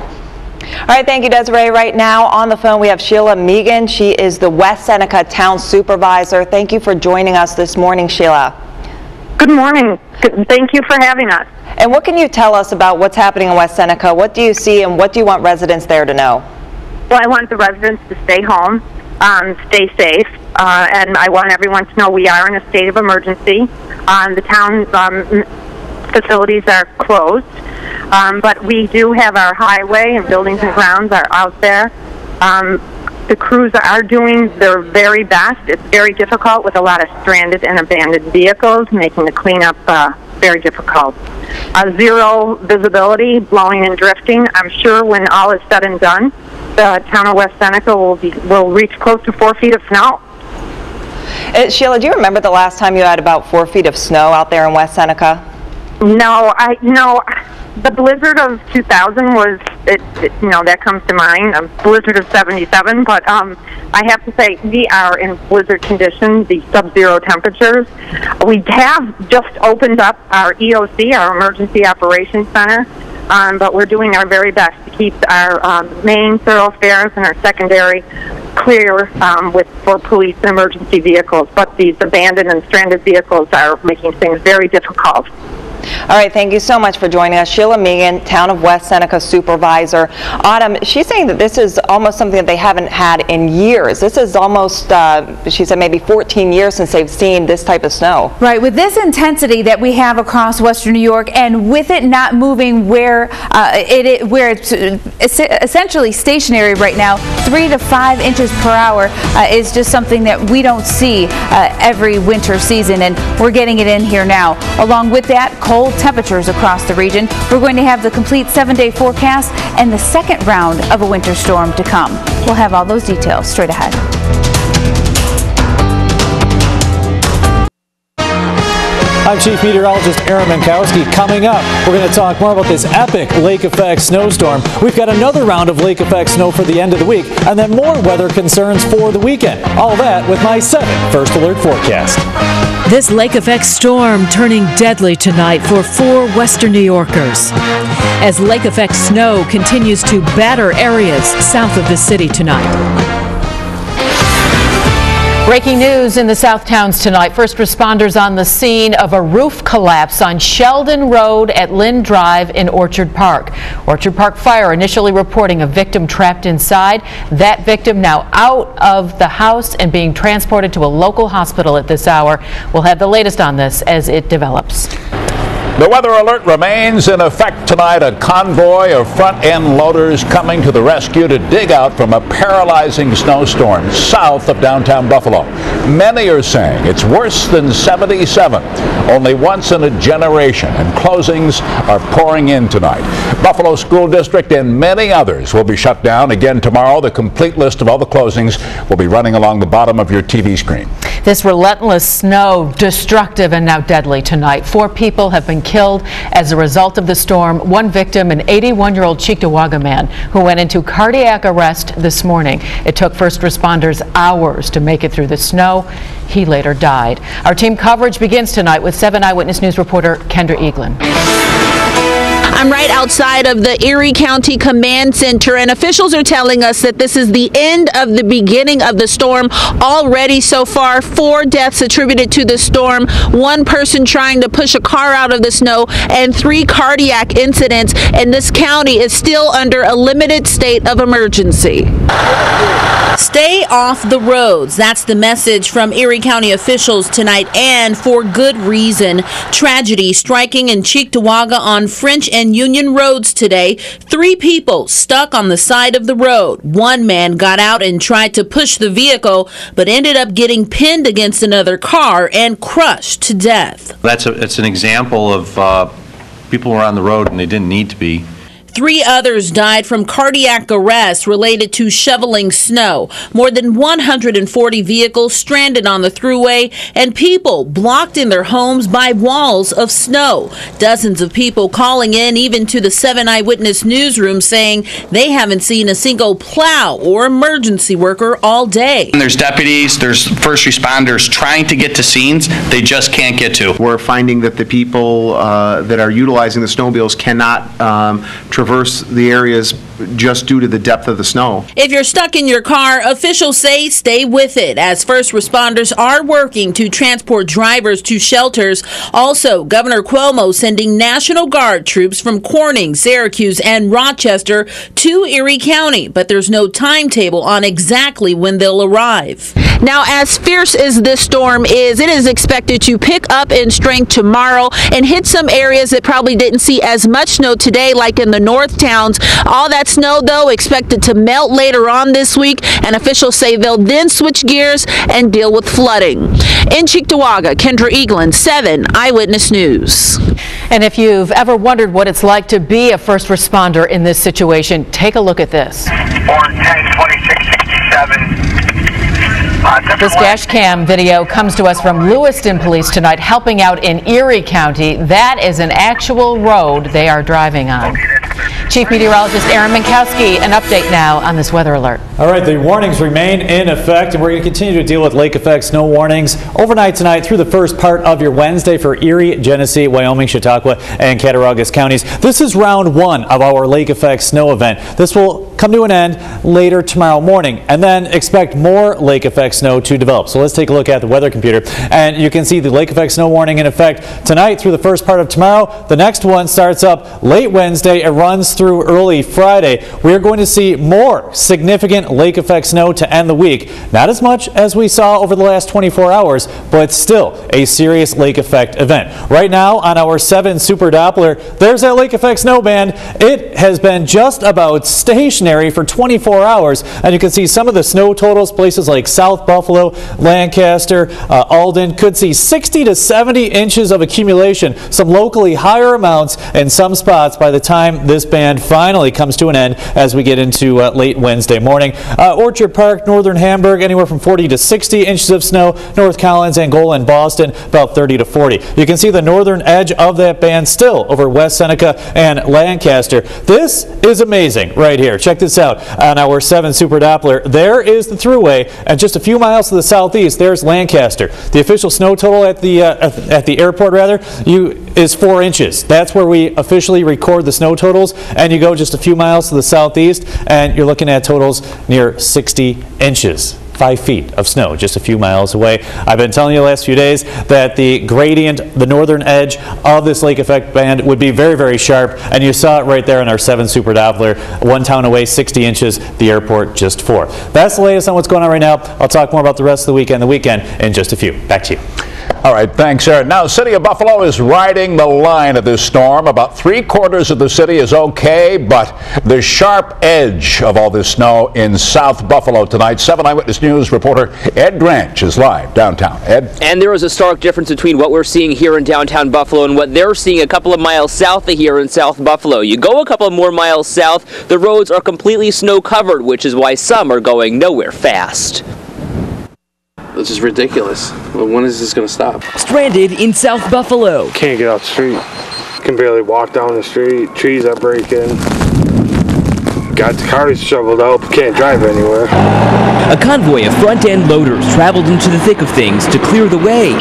All right, thank you, Desiree. Right now on the phone we have Sheila Megan. She is the West Seneca Town Supervisor. Thank you for joining us this morning, Sheila. Good morning. Thank you for having us. And what can you tell us about what's happening in West Seneca? What do you see and what do you want residents there to know? Well, I want the residents to stay home, stay safe, and I want everyone to know we are in a state of emergency. The town's facilities are closed, but we do have our highway and buildings and grounds are out there. The crews are doing their very best. It's very difficult with a lot of stranded and abandoned vehicles, making the cleanup very difficult. Zero visibility, blowing and drifting. I'm sure when all is said and done, the town of West Seneca will reach close to 4 feet of snow. Sheila, do you remember the last time you had about 4 feet of snow out there in West Seneca? No, the blizzard of 2000 was, that comes to mind, a blizzard of 77, but I have to say we are in blizzard conditions, the sub-zero temperatures. We have just opened up our EOC, our Emergency Operations Center, but we're doing our very best to keep our main thoroughfares and our secondary clear for police and emergency vehicles, but these abandoned and stranded vehicles are making things very difficult. All right, thank you so much for joining us. Sheila Megan, Town of West Seneca Supervisor. Autumn, she's saying that this is almost something that they haven't had in years. This is almost, she said, maybe 14 years since they've seen this type of snow. Right, with this intensity that we have across western New York, and with it not moving where it's essentially stationary right now, 3 to 5 inches per hour is just something that we don't see every winter season, and we're getting it in here now. Along with that, cold temperatures across the region. We're going to have the complete 7-day forecast and the second round of a winter storm to come. We'll have all those details straight ahead. I'm Chief Meteorologist Aaron Mankowski. Coming up, we're going to talk more about this epic lake effect snowstorm. We've got another round of lake effect snow for the end of the week, and then more weather concerns for the weekend. All that with my 7 First Alert forecast. This lake effect storm turning deadly tonight for 4 western New Yorkers, as lake effect snow continues to batter areas south of the city tonight. Breaking news in the Southtowns tonight. First responders on the scene of a roof collapse on Sheldon Road at Lynn Drive in Orchard Park. Orchard Park Fire initially reporting a victim trapped inside. That victim now out of the house and being transported to a local hospital at this hour. We'll have the latest on this as it develops. The weather alert remains in effect tonight. A convoy of front-end loaders coming to the rescue to dig out from a paralyzing snowstorm south of downtown Buffalo. Many are saying it's worse than 77, only once in a generation, and closings are pouring in tonight. Buffalo School District and many others will be shut down again tomorrow. The complete list of all the closings will be running along the bottom of your TV screen. This relentless snow, destructive and now deadly tonight. 4 people have been killed as a result of the storm. One victim, an 81-year-old Cheektowaga man who went into cardiac arrest this morning. It took first responders hours to make it through the snow. He later died. Our team coverage begins tonight with 7 Eyewitness News reporter Kendra Eaglin. I'm right outside of the Erie County Command Center, and officials are telling us that this is the end of the beginning of the storm. Already so far, 4 deaths attributed to the storm, 1 person trying to push a car out of the snow, and 3 cardiac incidents, and this county is still under a limited state of emergency. Stay off the roads. That's the message from Erie County officials tonight, and for good reason. Tragedy striking in Cheektowaga on French and Union roads today. 3 people stuck on the side of the road. 1 man got out and tried to push the vehicle, but ended up getting pinned against another car and crushed to death. It's an example of people were on the road and they didn't need to be. 3 others died from cardiac arrest related to shoveling snow. More than 140 vehicles stranded on the Thruway, and people blocked in their homes by walls of snow. Dozens of people calling in even to the 7 Eyewitness newsroom saying they haven't seen a single plow or emergency worker all day. There's deputies, there's first responders trying to get to scenes they just can't get to. We're finding that the people that are utilizing the snowmobiles cannot traverse the areas just due to the depth of the snow. If you're stuck in your car, officials say stay with it, as first responders are working to transport drivers to shelters. Also, Governor Cuomo sending National Guard troops from Corning, Syracuse, and Rochester to Erie County, but there's no timetable on exactly when they'll arrive. Now, as fierce as this storm is, it is expected to pick up in strength tomorrow and hit some areas that probably didn't see as much snow today, like in the north towns. All that snow, though, expected to melt later on this week, and officials say they'll then switch gears and deal with flooding. In Cheektowaga, Kendra Eaglin, 7 Eyewitness News. And if you've ever wondered what it's like to be a first responder in this situation, take a look at this. 410, 2667. This dash cam video comes to us from Lewiston Police tonight, helping out in Erie County. That is an actual road they are driving on. Chief Meteorologist Aaron Minkowski, an update now on this weather alert. All right, the warnings remain in effect, and we're going to continue to deal with lake effect snow warnings overnight tonight through the first part of your Wednesday for Erie, Genesee, Wyoming, Chautauqua, and Cattaraugus counties. This is round one of our lake effect snow event. This will come to an end later tomorrow morning, and then expect more lake effect snow to develop. So let's take a look at the weather computer, and you can see the lake effect snow warning in effect tonight through the first part of tomorrow. The next one starts up late Wednesday and runs through early Friday. We're going to see more significant lake effect snow to end the week. Not as much as we saw over the last 24 hours, but still a serious lake effect event. Right now on our 7 Super Doppler, there's that lake effect snow band. It has been just about stationary for 24 hours, and you can see some of the snow totals. Places like South Buffalo, Lancaster, Alden could see 60 to 70 inches of accumulation, some locally higher amounts in some spots by the time this band finally comes to an end as we get into late Wednesday morning. Orchard Park, northern Hamburg, anywhere from 40 to 60 inches of snow. North Collins, Angola, and Boston, about 30 to 40. You can see the northern edge of that band still over West Seneca and Lancaster. This is amazing right here. Check this out on our 7 Super Doppler. There is the Thruway, and just a few miles to the southeast, there's Lancaster. The official snow total at the airport is 4 inches. That's where we officially record the snow totals, and you go just a few miles to the southeast, and you're looking at totals near 60 inches. 5 feet of snow just a few miles away. I've been telling you the last few days that the gradient, the northern edge of this lake effect band would be very, very sharp, and you saw it right there in our 7 Super Doppler. One town away, 60 inches, the airport just 4. That's the latest on what's going on right now. I'll talk more about the rest of the weekend in just a few. Back to you. All right, thanks, Aaron. Now, City of Buffalo is riding the line of this storm. About 3/4 of the city is okay, but the sharp edge of all this snow in South Buffalo tonight. 7 Eyewitness News reporter Ed Dranch is live downtown. Ed? And there is a stark difference between what we're seeing here in downtown Buffalo and what they're seeing a couple of miles south of here in South Buffalo. You go a couple of more miles south, the roads are completely snow covered, which is why some are going nowhere fast. This is ridiculous. Well, when is this going to stop? Stranded in South Buffalo. Can't get out the street. Can barely walk down the street. Trees are breaking. Got the cars shoveled out, but can't drive anywhere. A convoy of front-end loaders traveled into the thick of things to clear the way,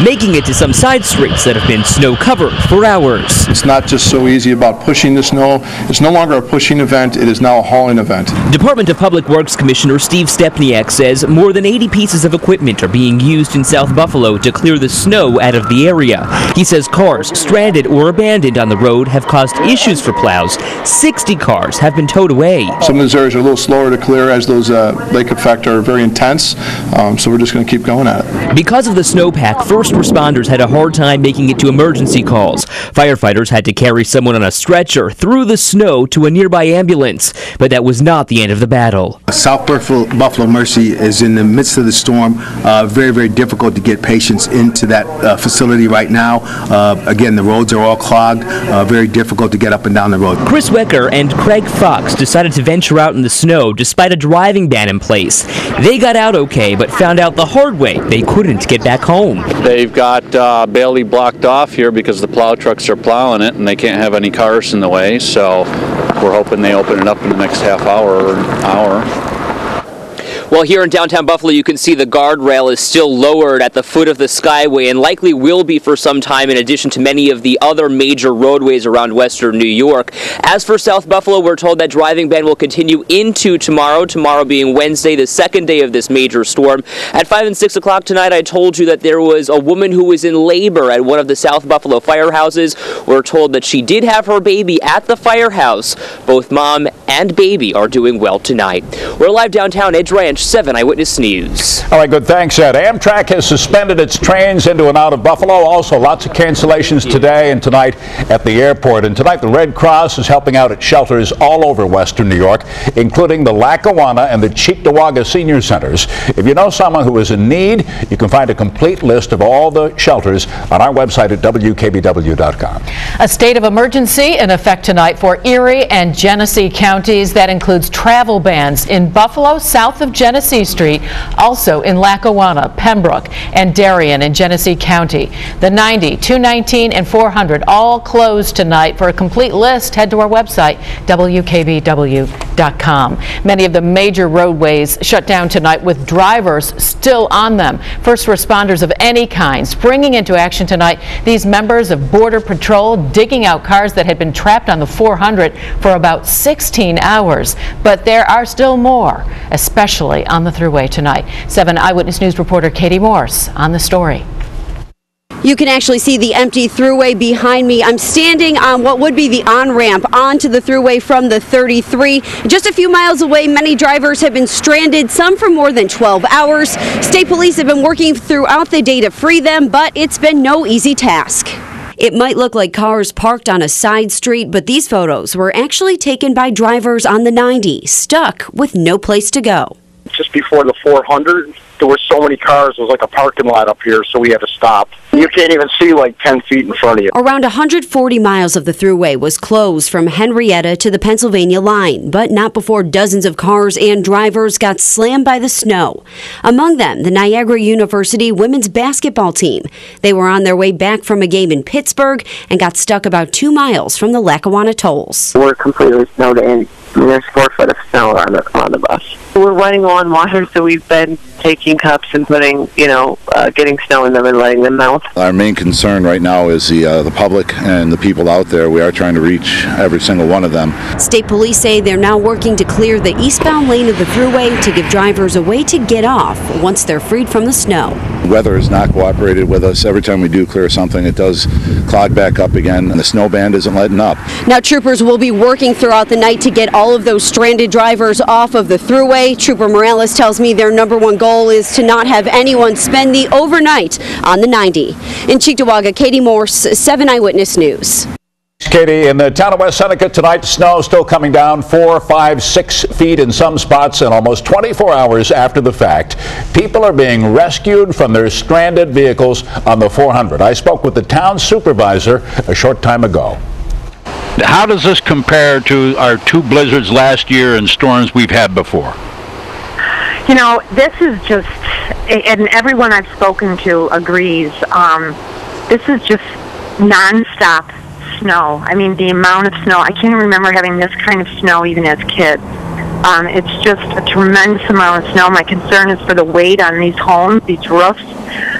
making it to some side streets that have been snow-covered for hours. It's not just so easy about pushing the snow. It's no longer a pushing event. It is now a hauling event. Department of Public Works Commissioner Steve Stepniak says more than 80 pieces of equipment are being used in South Buffalo to clear the snow out of the area. He says cars stranded or abandoned on the road have caused issues for plows. 60 cars have been towed away. Some of those areas are a little slower to clear as those lake effect are very intense, so we're just going to keep going at it. Because of the snowpack, first responders had a hard time making it to emergency calls. Firefighters had to carry someone on a stretcher through the snow to a nearby ambulance, but that was not the end of the battle. South Buffalo Mercy is in the midst of the storm. Very, very difficult to get patients into that facility right now. Again, the roads are all clogged. Very difficult to get up and down the road. Chris Wecker and Craig Fox decided to venture out in the snow despite a driving ban in place. They got out okay, but found out the hard way they couldn't get back home. They've got Bailey blocked off here because the plow trucks are plowing it and they can't have any cars in the way, so we're hoping they open it up in the next half hour or an hour. Well, here in downtown Buffalo, you can see the guardrail is still lowered at the foot of the Skyway and likely will be for some time, in addition to many of the other major roadways around western New York. As for South Buffalo, we're told that driving ban will continue into tomorrow being Wednesday, the second day of this major storm. At 5 and 6 o'clock tonight, I told you that there was a woman who was in labor at one of the South Buffalo firehouses. We're told that she did have her baby at the firehouse. Both mom and baby are doing well tonight. We're live downtown, Ed Ranch, 7 Eyewitness News. All right, good. Thanks, Ed. Amtrak has suspended its trains into and out of Buffalo. Also, lots of cancellations today and tonight at the airport. And tonight, the Red Cross is helping out at shelters all over western New York, including the Lackawanna and the Cheektowaga Senior Centers. If you know someone who is in need, you can find a complete list of all the shelters on our website at WKBW.com. A state of emergency in effect tonight for Erie and Genesee counties. That includes travel bans in Buffalo, south of Genesee, Genesee Street, also in Lackawanna, Pembroke, and Darien in Genesee County. The 90, 219, and 400 all closed tonight. For a complete list, head to our website, WKBW.com. Many of the major roadways shut down tonight with drivers still on them. First responders of any kind springing into action tonight. These members of Border Patrol digging out cars that had been trapped on the 400 for about 16 hours. But there are still more, especially on the Thruway tonight. 7 Eyewitness News reporter Katie Morse on the story. You can actually see the empty Thruway behind me. I'm standing on what would be the on-ramp onto the Thruway from the 33. Just a few miles away, many drivers have been stranded, some for more than 12 hours. State police have been working throughout the day to free them, but it's been no easy task. It might look like cars parked on a side street, but these photos were actually taken by drivers on the 90, stuck with no place to go. Just before the 400, there were so many cars, it was like a parking lot up here, so we had to stop. You can't even see like 10 feet in front of you. Around 140 miles of the Thruway was closed from Henrietta to the Pennsylvania line, but not before dozens of cars and drivers got slammed by the snow. Among them, the Niagara University women's basketball team. They were on their way back from a game in Pittsburgh and got stuck about 2 miles from the Lackawanna tolls. We're completely snowed in. There's 4 foot of snow on the bus. We're running low on water, so we've been taking cups and putting, getting snow in them and letting them melt. Our main concern right now is the public and the people out there. We are trying to reach every single one of them. State police say they're now working to clear the eastbound lane of the Thruway to give drivers a way to get off once they're freed from the snow. Weather has not cooperated with us. Every time we do clear something, it does clog back up again, and the snow band isn't letting up. Now troopers will be working throughout the night to get all of those stranded drivers off of the Thruway. Trooper Morales tells me their #1 goal is to not have anyone spend the overnight on the 90. In Cheektowaga, Katie Morse, 7 Eyewitness News. Katie, in the town of West Seneca tonight, snow still coming down 4, 5, 6 feet in some spots, and almost 24 hours after the fact, people are being rescued from their stranded vehicles on the 400. I spoke with the town supervisor a short time ago. How does this compare to our 2 blizzards last year and storms we've had before? This is just, and everyone I've spoken to agrees, this is just nonstop snow. I mean, the amount of snow, I can't remember having this kind of snow even as kids. It's just a tremendous amount of snow. My concern is for the weight on these homes, these roofs.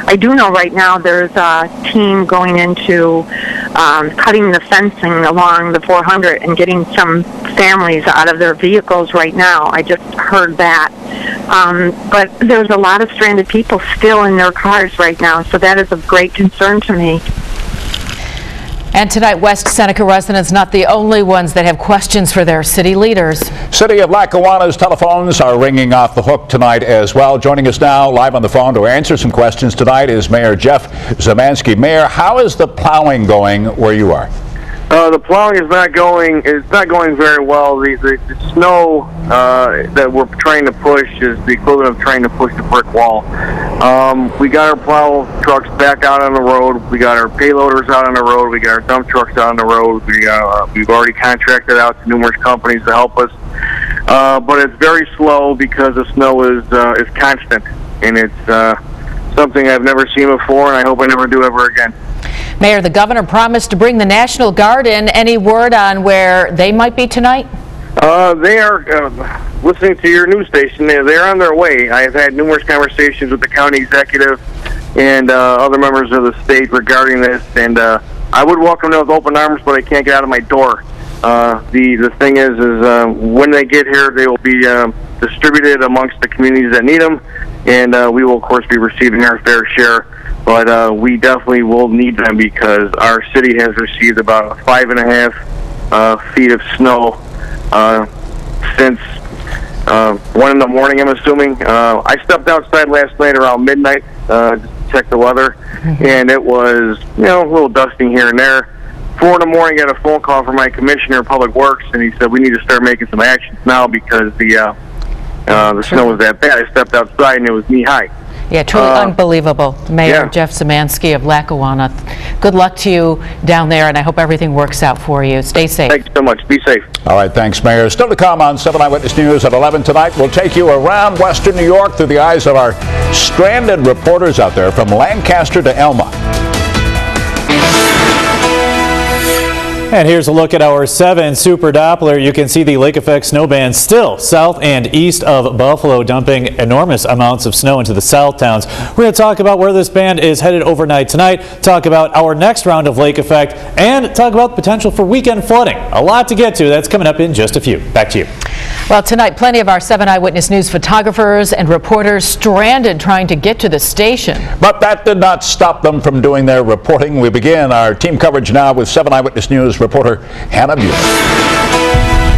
I do know right now there's a team going into cutting the fencing along the 400 and getting some families out of their vehicles right now. I just heard that. But there's a lot of stranded people still in their cars right now, so that is of great concern to me. And tonight, West Seneca residents not the only ones that have questions for their city leaders. City of Lackawanna's telephones are ringing off the hook tonight as well. Joining us now live on the phone to answer some questions tonight is Mayor Jeff Zemansky. Mayor, how is the plowing going where you are? The plowing is not going very well. The snow that we're trying to push is the equivalent of trying to push a brick wall. We got our plow trucks back out on the road. We got our payloaders out on the road. We got our dump trucks out on the road. We've already contracted out to numerous companies to help us. But it's very slow because the snow is constant, and it's something I've never seen before, and I hope I never do ever again. Mayor, the governor promised to bring the National Guard in. Any word on where they might be tonight? They are listening to your news station. They're on their way. I've had numerous conversations with the county executive and other members of the state regarding this, and I would welcome them with open arms, but I can't get out of my door. The thing is when they get here, they will be distributed amongst the communities that need them, and we will, of course, be receiving our fair share. But we definitely will need them because our city has received about 5.5 feet of snow since 1 in the morning, I'm assuming. I stepped outside last night around midnight just to check the weather, and it was a little dusting here and there. 4 in the morning, I got a phone call from my commissioner of Public Works, and he said we need to start making some actions now because the snow was that bad. I stepped outside and it was knee high. Yeah, truly unbelievable. Mayor Jeff Szymanski of Lackawanna. Good luck to you down there, and I hope everything works out for you. Stay safe. Thanks so much. Be safe. All right, thanks, Mayor. Still to come on 7 Eyewitness News at 11 tonight. We'll take you around Western New York through the eyes of our stranded reporters out there from Lancaster to Elma. And here's a look at our 7 Super Doppler. You can see the lake effect snow band still south and east of Buffalo, dumping enormous amounts of snow into the south towns. We're going to talk about where this band is headed overnight tonight, talk about our next round of lake effect, and talk about the potential for weekend flooding. A lot to get to. That's coming up in just a few. Back to you. Well, tonight, plenty of our 7 Eyewitness News photographers and reporters stranded trying to get to the station. But that did not stop them from doing their reporting. We begin our team coverage now with 7 Eyewitness News reporter Hannah Bueller.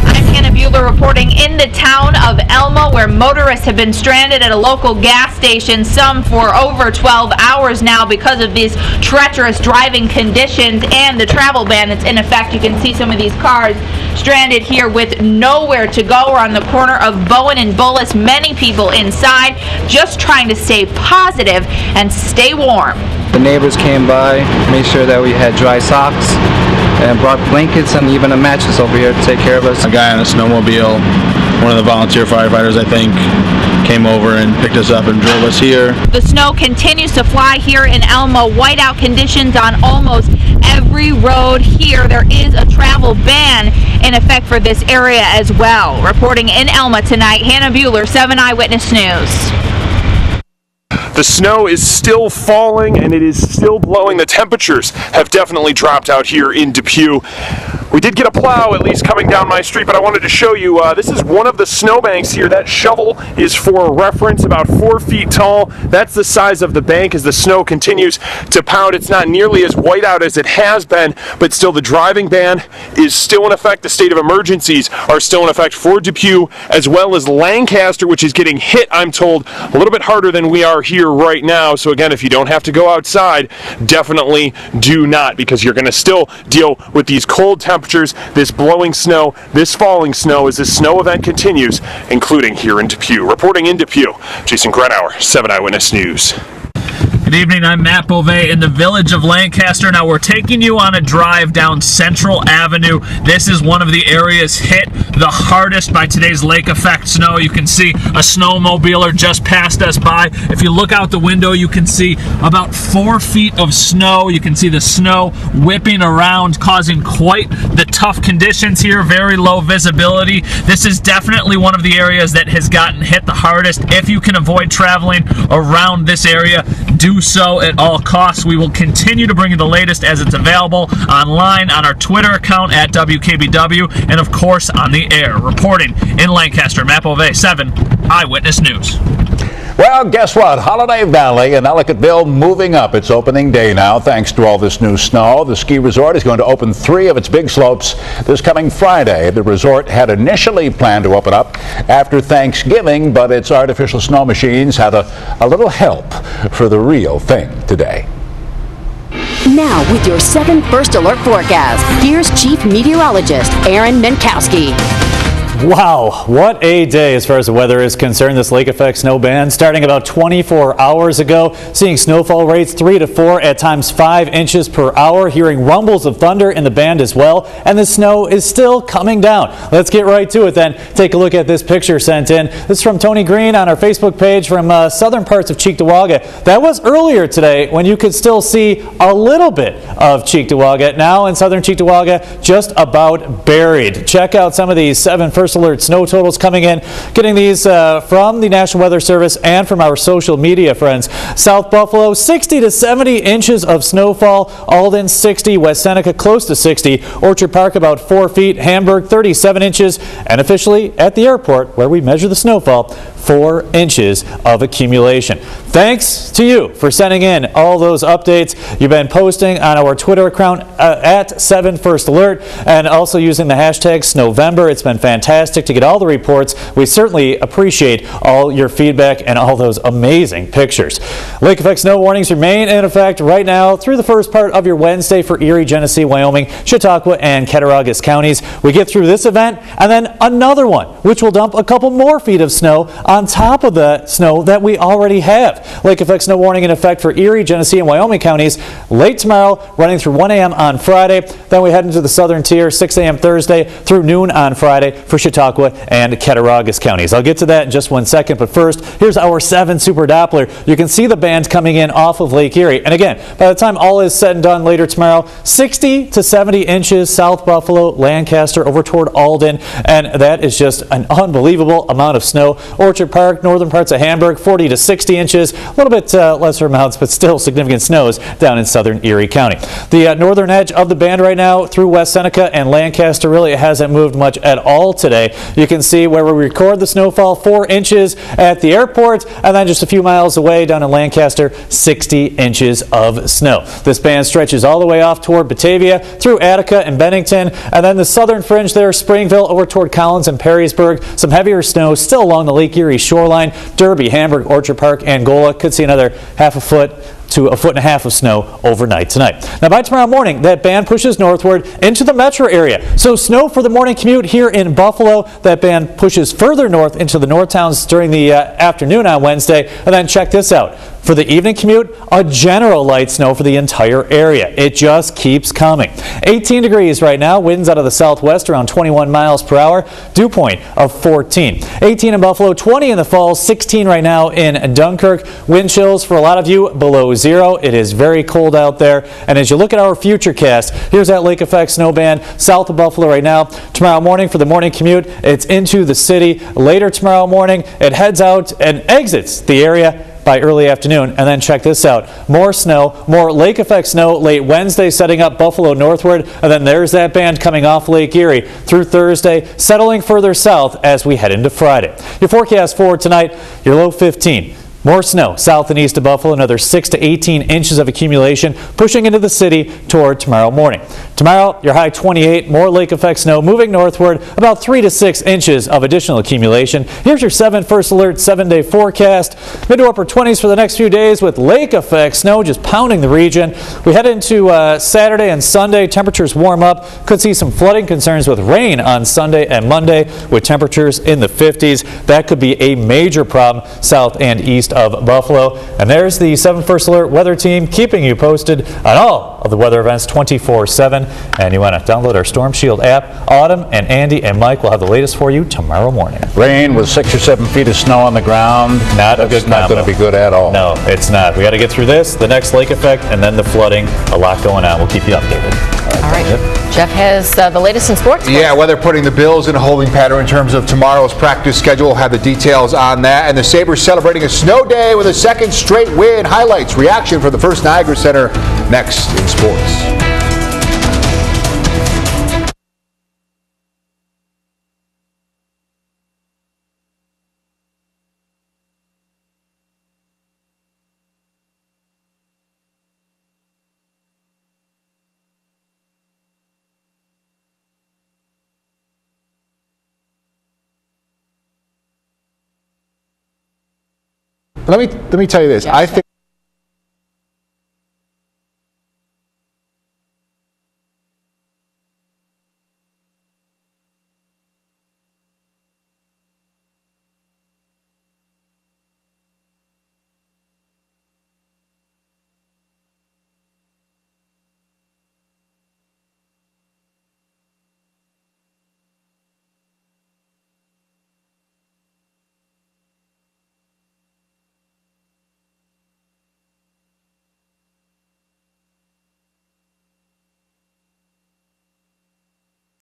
I'm Hannah Bueller reporting in the town of Elma, where motorists have been stranded at a local gas station, some for over 12 hours now because of these treacherous driving conditions and the travel ban that's in effect. You can see some of these cars stranded here with nowhere to go. We're on the corner of Bowen and Bullis. Many people inside just trying to stay positive and stay warm. The neighbors came by, made sure that we had dry socks, and brought blankets and even a mattress over here to take care of us. A guy on a snowmobile, one of the volunteer firefighters, I think, came over and picked us up and drove us here. The snow continues to fly here in Elma. Whiteout conditions on almost every road here. There is a travel ban in effect for this area as well. Reporting in Elma tonight, Hannah Bueller, 7 Eyewitness News. The snow is still falling and it is still blowing. The temperatures have definitely dropped out here in Depew. We did get a plow, at least coming down my street, but I wanted to show you, this is one of the snowbanks here. That shovel is for reference, about 4 feet tall. That's the size of the bank as the snow continues to pound. It's not nearly as white out as it has been, but still the driving ban is still in effect. The state of emergencies are still in effect for Depew, as well as Lancaster, which is getting hit, I'm told, a little bit harder than we are here right now. So again, if you don't have to go outside, definitely do not, because you're going to still deal with these cold temperatures, this blowing snow, this falling snow as this snow event continues, including here in Depew. Reporting in Depew, Jason Grenauer, 7 Eyewitness News. Good evening, I'm Matt Beauvais in the village of Lancaster. Now we're taking you on a drive down Central Avenue. This is one of the areas hit the hardest by today's lake effect snow. You can see a snowmobiler just passed us by. If you look out the window, you can see about 4 feet of snow. You can see the snow whipping around, causing quite the tough conditions here, very low visibility. This is definitely one of the areas that has gotten hit the hardest. If you can avoid traveling around this area, do so at all costs. We will continue to bring you the latest as it's available online on our Twitter account at WKBW and of course on the air. Reporting in Lancaster, Matt Beauvais, 7 Eyewitness News. Well, guess what? Holiday Valley in Ellicottville moving up. It's opening day now thanks to all this new snow. The ski resort is going to open 3 of its big slopes this coming Friday. The resort had initially planned to open up after Thanksgiving, but its artificial snow machines had a little help for the real thing today. Now with your 7 First Alert forecast, here's Chief Meteorologist Aaron Menkowski. Wow, what a day as far as the weather is concerned. This lake effect snow band starting about 24 hours ago, seeing snowfall rates 3 to 4, at times 5 inches per hour, hearing rumbles of thunder in the band as well, and the snow is still coming down. Let's get right to it then. Take a look at this picture sent in. This is from Tony Green on our Facebook page from southern parts of Cheektowaga. That was earlier today when you could still see a little bit of Cheektowaga. Now in southern Cheektowaga, just about buried. Check out some of these 7 First Alert snow totals coming in. Getting these from the National Weather Service and from our social media friends. South Buffalo, 60 to 70 inches of snowfall. Alden, 60. West Seneca, close to 60. Orchard Park, about 4 feet. Hamburg, 37 inches. And officially at the airport, where we measure the snowfall, 4 inches of accumulation. Thanks to you for sending in all those updates. You've been posting on our Twitter account at 7 First Alert and also using the hashtag Snowvember. It's been fantastic to get all the reports. We certainly appreciate all your feedback and all those amazing pictures. Lake effect snow warnings remain in effect right now through the first part of your Wednesday for Erie, Genesee, Wyoming, Chautauqua, and Cattaraugus counties. We get through this event and then another one, which will dump a couple more feet of snow on top of the snow that we already have. Lake effect snow warning in effect for Erie, Genesee, and Wyoming counties late tomorrow, running through 1 a.m. on Friday. Then we head into the southern tier, 6 a.m. Thursday through noon on Friday for Chautauqua and Cattaraugus counties. I'll get to that in just 1 second, but first, here's our 7 Super Doppler. You can see the band coming in off of Lake Erie. And again, by the time all is said and done later tomorrow, 60 to 70 inches South Buffalo, Lancaster, over toward Alden, and that is just an unbelievable amount of snow. Orchard Park, northern parts of Hamburg, 40 to 60 inches, a little bit lesser amounts, but still significant snows down in southern Erie County. The northern edge of the band right now through West Seneca and Lancaster really hasn't moved much at all today. You can see where we record the snowfall, 4 inches at the airport, and then just a few miles away down in Lancaster, 60 inches of snow. This band stretches all the way off toward Batavia, through Attica and Bennington, and then the southern fringe there, Springville, over toward Collins and Perrysburg. Some heavier snow still along the Lake Erie shoreline. Derby, Hamburg, Orchard Park, Angola could see another half a foot to a foot and a half of snow overnight tonight. Now by tomorrow morning, that band pushes northward into the metro area. So snow for the morning commute here in Buffalo. That band pushes further north into the north towns during the afternoon on Wednesday. And then check this out. For the evening commute, a general light snow for the entire area. It just keeps coming. 18 degrees right now, winds out of the southwest around 21 miles per hour, dew point of 14. 18 in Buffalo, 20 in the Falls, 16 right now in Dunkirk. Wind chills for a lot of you below 0. It is very cold out there. And as you look at our future cast, here's that lake effect snow band south of Buffalo right now. Tomorrow morning for the morning commute, it's into the city. Later tomorrow morning, it heads out and exits the area by early afternoon. And then check this out. More snow, more lake effect snow late Wednesday, setting up Buffalo northward. And then there's that band coming off Lake Erie through Thursday, settling further south as we head into Friday. Your forecast for tonight, your low 15. More snow south and east of Buffalo, another 6 to 18 inches of accumulation pushing into the city toward tomorrow morning. Tomorrow, your high 28, more lake effect snow moving northward, about 3 to 6 inches of additional accumulation. Here's your 7 first alert 7-day forecast. Mid to upper 20s for the next few days with lake effect snow just pounding the region. We head into Saturday and Sunday. Temperatures warm up. Could see some flooding concerns with rain on Sunday and Monday with temperatures in the 50s. That could be a major problem south and east of Buffalo. And there's the 7 First Alert weather team keeping you posted on all of the weather events 24/7. And you want to download our Storm Shield app. Autumn and Andy and Mike will have the latest for you tomorrow morning. Rain with 6 or 7 feet of snow on the ground. Not a good combo. Not going to be good at all. No, it's not. We got to get through this, the next lake effect, and then the flooding. A lot going on. We'll keep you updated. All right. Jeff has the latest in sports. Yeah, weather putting the Bills in a holding pattern in terms of tomorrow's practice schedule. We'll have the details on that. And the Sabres celebrating a snow day with a second straight win. Highlights, reaction from the First Niagara Center next in sports. Let me tell you this. I think